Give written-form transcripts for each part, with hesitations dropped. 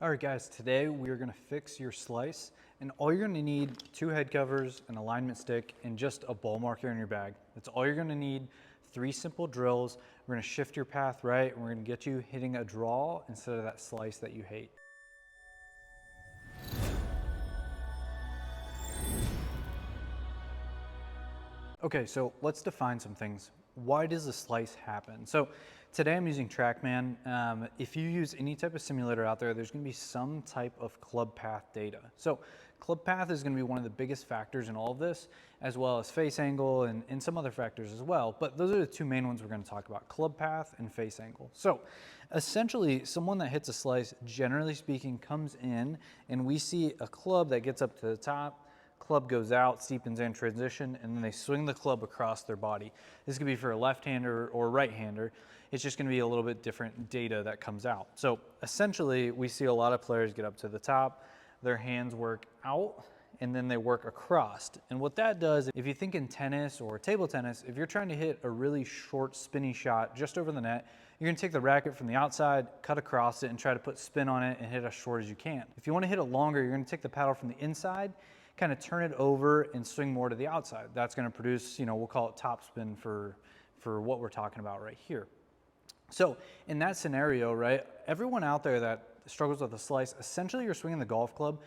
All right guys, today we are gonna fix your slice, and all you're gonna need, 2 head covers, an alignment stick, and just a ball marker in your bag. That's all you're gonna need. 3 simple drills. We're gonna shift your path right, and we're gonna get you hitting a draw instead of that slice that you hate. Okay, so let's define some things. Why does the slice happen? So today I'm using TrackMan. If you use any type of simulator out there, there's gonna be some type of club path data. So club path is gonna be one of the biggest factors in all of this, as well as face angle and some other factors as well. But those are the 2 main ones we're gonna talk about, club path and face angle. So essentially, someone that hits a slice, generally speaking, comes in and we see a club that gets up to the top, club goes out, steepens in transition, and then they swing the club across their body. This could be for a left-hander or right-hander. It's just gonna be a little bit different data that comes out. So essentially, we see a lot of players get up to the top, their hands work out, and then they work across. And what that does, if you think in tennis or table tennis, if you're trying to hit a really short spinny shot just over the net, you're gonna take the racket from the outside, cut across it, and try to put spin on it and hit it as short as you can. If you wanna hit it longer, you're gonna take the paddle from the inside, kind of turn it over and swing more to the outside. That's gonna produce, we'll call it topspin for what we're talking about right here. So in that scenario, right, everyone out there that struggles with a slice, essentially you're swinging the golf club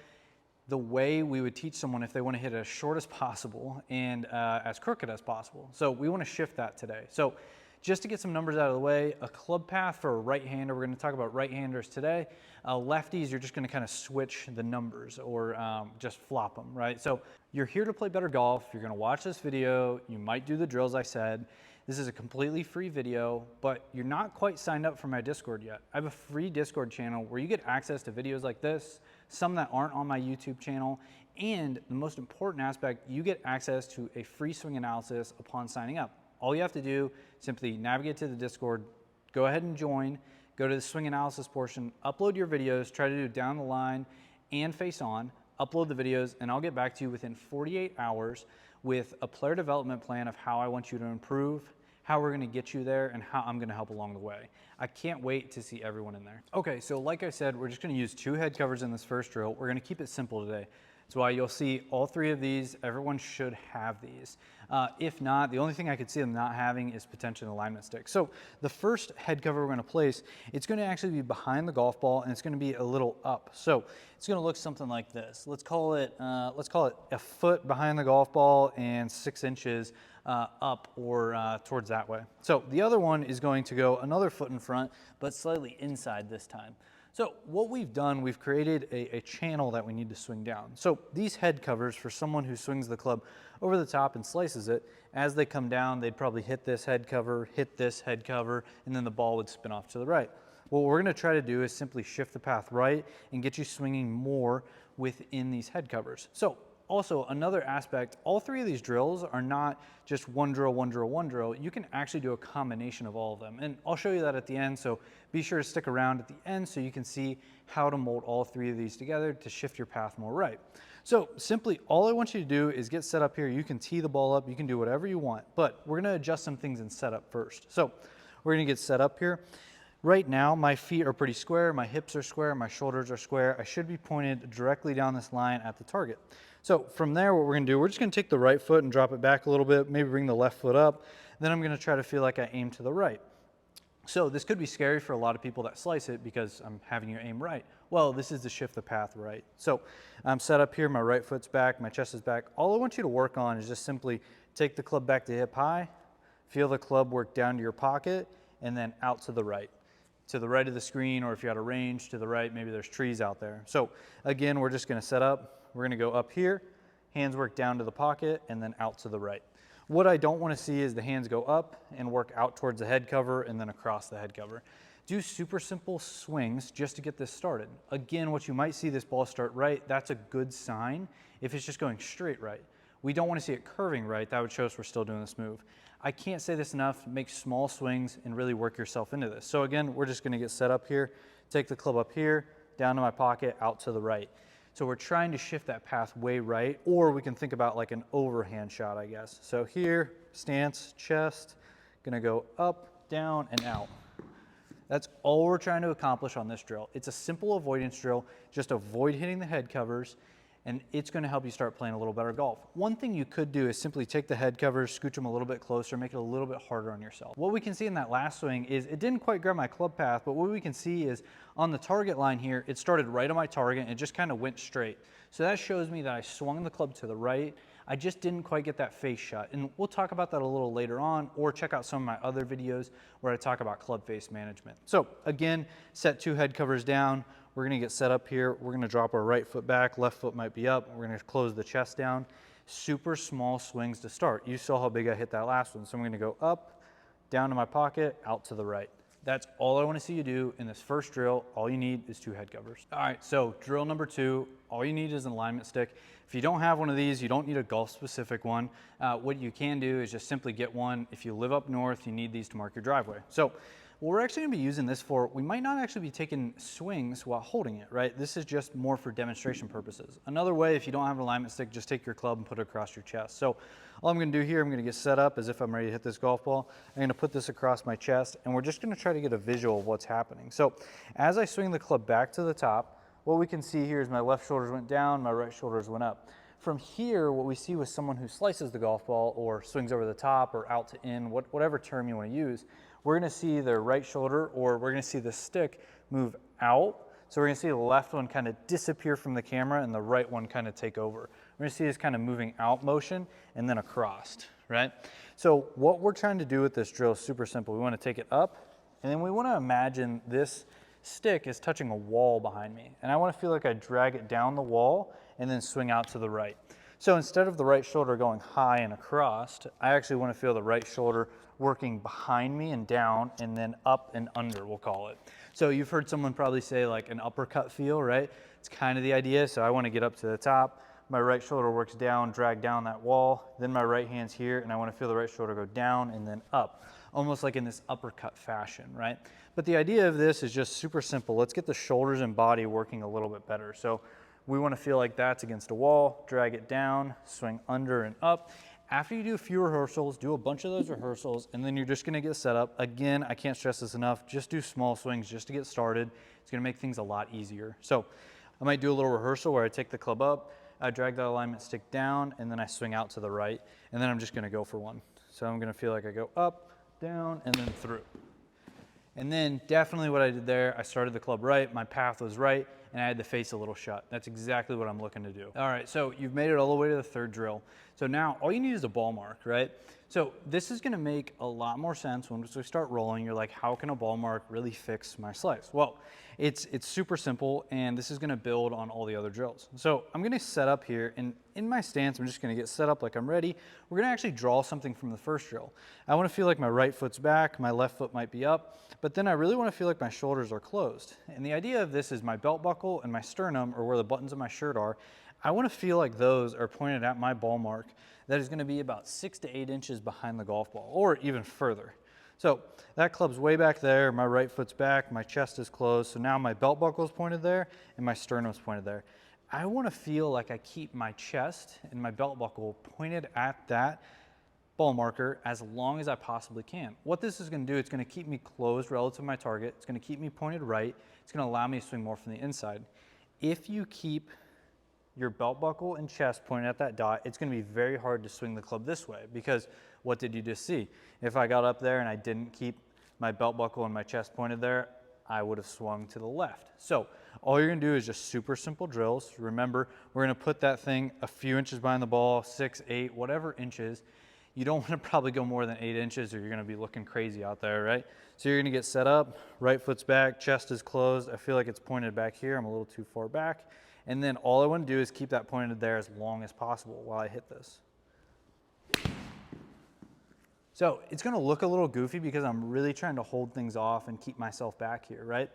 the way we would teach someone if they wanna hit it as short as possible and as crooked as possible. So we wanna shift that today. So just to get some numbers out of the way, a club path for a right-hander, we're gonna talk about right-handers today. Lefties, you're just gonna kind of switch the numbers or just flop them, right? So you're here to play better golf. You're gonna watch this video. You might do the drills I said. This is a completely free video, but you're not quite signed up for my Discord yet. I have a free Discord channel where you get access to videos like this, some that aren't on my YouTube channel, and the most important aspect, you get access to a free swing analysis upon signing up. All you have to do, simply navigate to the Discord, go ahead and join, go to the swing analysis portion, upload your videos, try to do down the line and face on, upload the videos, and I'll get back to you within 48 hours with a player development plan of how I want you to improve, how we're gonna get you there, and how I'm gonna help along the way. I can't wait to see everyone in there. Okay, so like I said, we're just gonna use 2 head covers in this first drill. We're gonna keep it simple today. That's why you'll see all 3 of these. Everyone should have these. If not, the only thing I could see them not having is potentially an alignment stick. So the first head cover we're gonna place, it's gonna actually be behind the golf ball and it's gonna be a little up. So it's gonna look something like this. Let's call it a foot behind the golf ball and 6 inches up or towards that way. So the other one is going to go another foot in front, but slightly inside this time. So what we've done, we've created a channel that we need to swing down. So these head covers, for someone who swings the club over the top and slices it, as they come down, they'd probably hit this head cover, and then the ball would spin off to the right. What we're gonna try to do is simply shift the path right and get you swinging more within these head covers. So also another aspect, all 3 of these drills are not just one drill, one drill, one drill. You can actually do a combination of all of them. And I'll show you that at the end. So be sure to stick around at the end so you can see how to mold all 3 of these together to shift your path more right. So simply all I want you to do is get set up here. You can tee the ball up, you can do whatever you want, but we're gonna adjust some things in setup first. So we're gonna get set up here. Right now, my feet are pretty square, my hips are square, my shoulders are square. I should be pointed directly down this line at the target. So from there, what we're gonna do, we're just gonna take the right foot and drop it back a little bit, maybe bring the left foot up. Then I'm gonna try to feel like I aim to the right. So this could be scary for a lot of people that slice it because I'm having you aim right. Well, this is to shift the path right. So I'm set up here, my right foot's back, my chest is back. All I want you to work on is just simply take the club back to hip high, feel the club work down to your pocket, and then out to the right. To the right of the screen, or if you're out of range, to the right, maybe there's trees out there. So again, we're just gonna set up, we're gonna go up here, hands work down to the pocket, and then out to the right. What I don't wanna see is the hands go up and work out towards the head cover and then across the head cover. Do super simple swings just to get this started. Again, what you might see this ball start right, that's a good sign if it's just going straight right. We don't wanna see it curving right, that would show us we're still doing this move. I can't say this enough, make small swings and really work yourself into this. So again, we're just gonna get set up here, take the club up here, down to my pocket, out to the right. So we're trying to shift that path way right, or we can think about like an overhand shot, I guess. So here, stance, chest, gonna go up, down, and out. That's all we're trying to accomplish on this drill. It's a simple avoidance drill. Just avoid hitting the head covers, and it's going to help you start playing a little better golf. One thing you could do is simply take the head covers, scooch them a little bit closer, make it a little bit harder on yourself. What we can see in that last swing is it didn't quite grab my club path, but what we can see is on the target line here, it started right on my target and it just kind of went straight. So that shows me that I swung the club to the right. I just didn't quite get that face shot. And we'll talk about that a little later on, or check out some of my other videos where I talk about club face management. So again, set 2 head covers down. We're gonna get set up here. We're gonna drop our right foot back, left foot might be up. We're gonna close the chest down. Super small swings to start. You saw how big I hit that last one. So I'm gonna go up, down to my pocket, out to the right. That's all I want to see you do in this first drill. All you need is 2 head covers. All right, so drill number 2, all you need is an alignment stick. If you don't have one of these, you don't need a golf specific one. What you can do is just simply get one. If you live up north, you need these to mark your driveway. So what we're actually gonna be using this for, we might not actually be taking swings while holding it, right? This is just more for demonstration purposes. Another way, if you don't have an alignment stick, just take your club and put it across your chest. So all I'm gonna do here, I'm gonna get set up as if I'm ready to hit this golf ball. I'm gonna put this across my chest, and we're just gonna try to get a visual of what's happening. So as I swing the club back to the top, what we can see here is my left shoulders went down, my right shoulders went up. From here, what we see with someone who slices the golf ball or swings over the top or out to in, whatever term you wanna use, we're gonna see their right shoulder, or we're gonna see the stick move out. So we're gonna see the left one kind of disappear from the camera and the right one kind of take over. We're gonna see this kind of moving out motion and then across, right? So what we're trying to do with this drill is super simple. We wanna take it up, and then we wanna imagine this stick is touching a wall behind me. And I wanna feel like I drag it down the wall and then swing out to the right. So instead of the right shoulder going high and across, I actually wanna feel the right shoulder working behind me and down, and then up and under, we'll call it. So you've heard someone probably say like an uppercut feel, right? It's kind of the idea. So I want to get up to the top. My right shoulder works down, drag down that wall. Then my right hand's here, and I want to feel the right shoulder go down and then up, almost like in this uppercut fashion, right? But the idea of this is just super simple. Let's get the shoulders and body working a little bit better. So we want to feel like that's against a wall, drag it down, swing under and up. After you do a few rehearsals, do a bunch of those rehearsals, and then you're just gonna get set up. Again, I can't stress this enough, just do small swings just to get started. It's gonna make things a lot easier. So I might do a little rehearsal where I take the club up, I drag that alignment stick down, and then I swing out to the right, and then I'm just gonna go for one. So I'm gonna feel like I go up, down, and then through. And then definitely what I did there, I started the club right, my path was right, and I had the face a little shut. That's exactly what I'm looking to do. All right, so you've made it all the way to the 3rd drill. So now all you need is a ball mark, right? So this is gonna make a lot more sense when we start rolling. You're like, how can a ball mark really fix my slice? Well, it's super simple, and this is gonna build on all the other drills. So I'm gonna set up here, and in my stance, I'm just gonna get set up like I'm ready. We're gonna actually draw something from the first drill. I wanna feel like my right foot's back, my left foot might be up, but then I really wanna feel like my shoulders are closed. And the idea of this is my belt buckle and my sternum, or where the buttons of my shirt are, I wanna feel like those are pointed at my ball mark that is gonna be about 6 to 8 inches behind the golf ball, or even further. So that club's way back there, my right foot's back, my chest is closed, so now my belt buckle's pointed there and my sternum's pointed there. I wanna feel like I keep my chest and my belt buckle pointed at that ball marker as long as I possibly can. What this is gonna do, it's gonna keep me closed relative to my target, it's gonna keep me pointed right, it's gonna allow me to swing more from the inside. If you keep your belt buckle and chest pointed at that dot, it's gonna be very hard to swing the club this way, because what did you just see? If I got up there and I didn't keep my belt buckle and my chest pointed there, I would have swung to the left. So all you're gonna do is just super simple drills. Remember, we're gonna put that thing a few inches behind the ball, 6, 8, whatever inches. You don't wanna probably go more than 8 inches or you're gonna be looking crazy out there, right? So you're gonna get set up, right foot's back, chest is closed. I feel like it's pointed back here. I'm a little too far back. And then all I wanna do is keep that pointed there as long as possible while I hit this. So it's gonna look a little goofy because I'm really trying to hold things off and keep myself back here, right?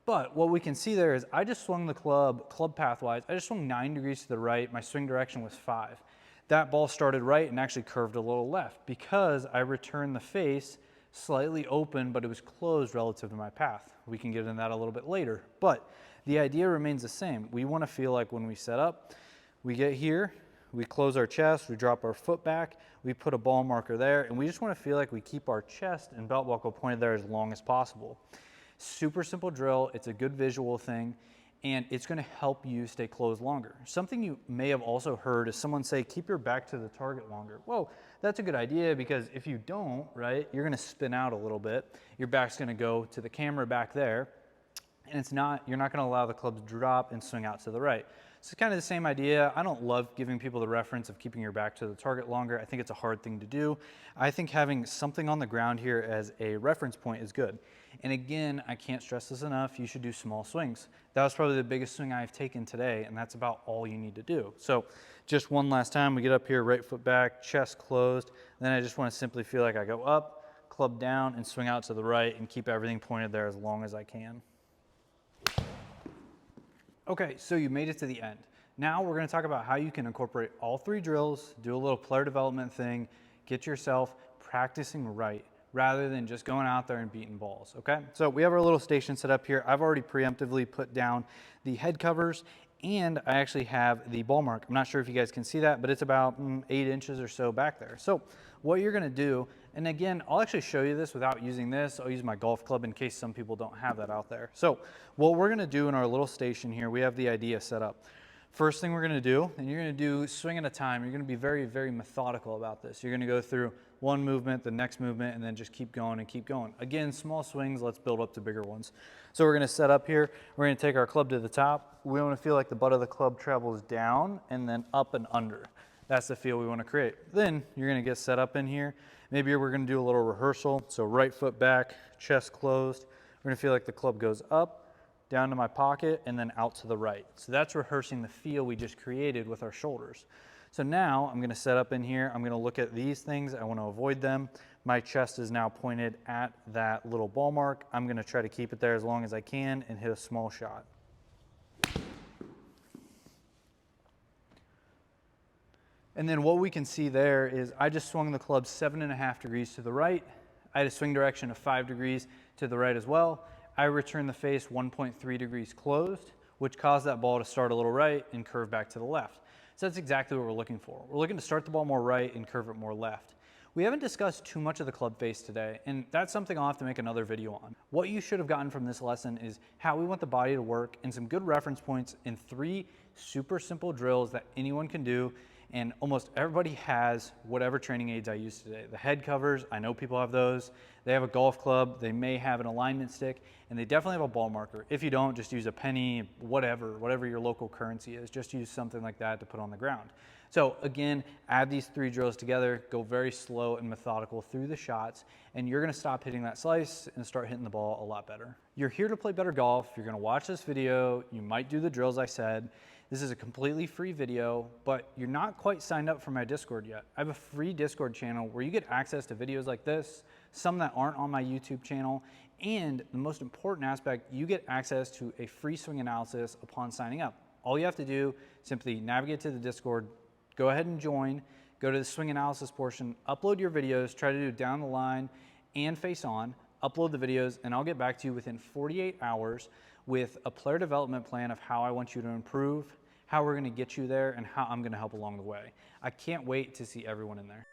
But what we can see there is I just swung the club path-wise, I just swung 9 degrees to the right, my swing direction was 5. That ball started right and actually curved a little left because I returned the face slightly open, but it was closed relative to my path. We can get into that a little bit later, but the idea remains the same. We wanna feel like when we set up, we get here, we close our chest, we drop our foot back, we put a ball marker there, and we just wanna feel like we keep our chest and belt buckle pointed there as long as possible. Super simple drill, it's a good visual thing, and it's gonna help you stay closed longer. Something you may have also heard is someone say, keep your back to the target longer. Whoa, that's a good idea, because if you don't, right, you're gonna spin out a little bit. Your back's gonna go to the camera back there, and you're not gonna allow the club to drop and swing out to the right. So it's kind of the same idea. I don't love giving people the reference of keeping your back to the target longer. I think it's a hard thing to do. I think having something on the ground here as a reference point is good. And again, I can't stress this enough, you should do small swings. That was probably the biggest swing I've taken today, and that's about all you need to do. So just one last time, we get up here, right foot back, chest closed. Then I just wanna simply feel like I go up, club down, and swing out to the right, and keep everything pointed there as long as I can. Okay, so you made it to the end. Now we're gonna talk about how you can incorporate all 3 drills, do a little player development thing, get yourself practicing right, rather than just going out there and beating balls, okay? So we have our little station set up here. I've already preemptively put down the head covers, and I actually have the ball mark. I'm not sure if you guys can see that, but it's about 8 inches or so back there. So what you're gonna do, and again, I'll actually show you this without using this. I'll use my golf club in case some people don't have that out there. So what we're gonna do in our little station here, we have the idea set up. First thing we're gonna do, and you're gonna do swing at a time, you're gonna be very, very methodical about this. You're gonna go through one movement, the next movement, and then just keep going and keep going. Again, small swings, let's build up to bigger ones. So we're gonna set up here, we're gonna take our club to the top. We wanna feel like the butt of the club travels down and then up and under. That's the feel we wanna create. Then you're gonna get set up in here. Maybe we're gonna do a little rehearsal. So right foot back, chest closed. We're gonna feel like the club goes up, down to my pocket, and then out to the right. So that's rehearsing the feel we just created with our shoulders. So now I'm gonna set up in here, I'm gonna look at these things, I wanna avoid them. My chest is now pointed at that little ball mark. I'm gonna try to keep it there as long as I can and hit a small shot. And then what we can see there is I just swung the club 7.5 degrees to the right. I had a swing direction of 5 degrees to the right as well. I returned the face 1.3 degrees closed, which caused that ball to start a little right and curve back to the left. So that's exactly what we're looking for. We're looking to start the ball more right and curve it more left. We haven't discussed too much of the club face today, and that's something I'll have to make another video on. What you should have gotten from this lesson is how we want the body to work and some good reference points in 3 super simple drills that anyone can do. And almost everybody has whatever training aids I use today. The head covers, I know people have those. They have a golf club, they may have an alignment stick, and they definitely have a ball marker. If you don't, just use a penny, whatever your local currency is, just use something like that to put on the ground. So again, add these 3 drills together, go very slow and methodical through the shots, and you're gonna stop hitting that slice and start hitting the ball a lot better. You're here to play better golf, you're gonna watch this video, you might do the drills I said. This is a completely free video, but you're not quite signed up for my Discord yet. I have a free Discord channel where you get access to videos like this, some that aren't on my YouTube channel, and the most important aspect, you get access to a free swing analysis upon signing up. All you have to do, simply navigate to the Discord, go ahead and join, go to the swing analysis portion, upload your videos, try to do down the line and face on, upload the videos, and I'll get back to you within 48 hours with a player development plan of how I want you to improve, how we're gonna get you there, and how I'm gonna help along the way. I can't wait to see everyone in there.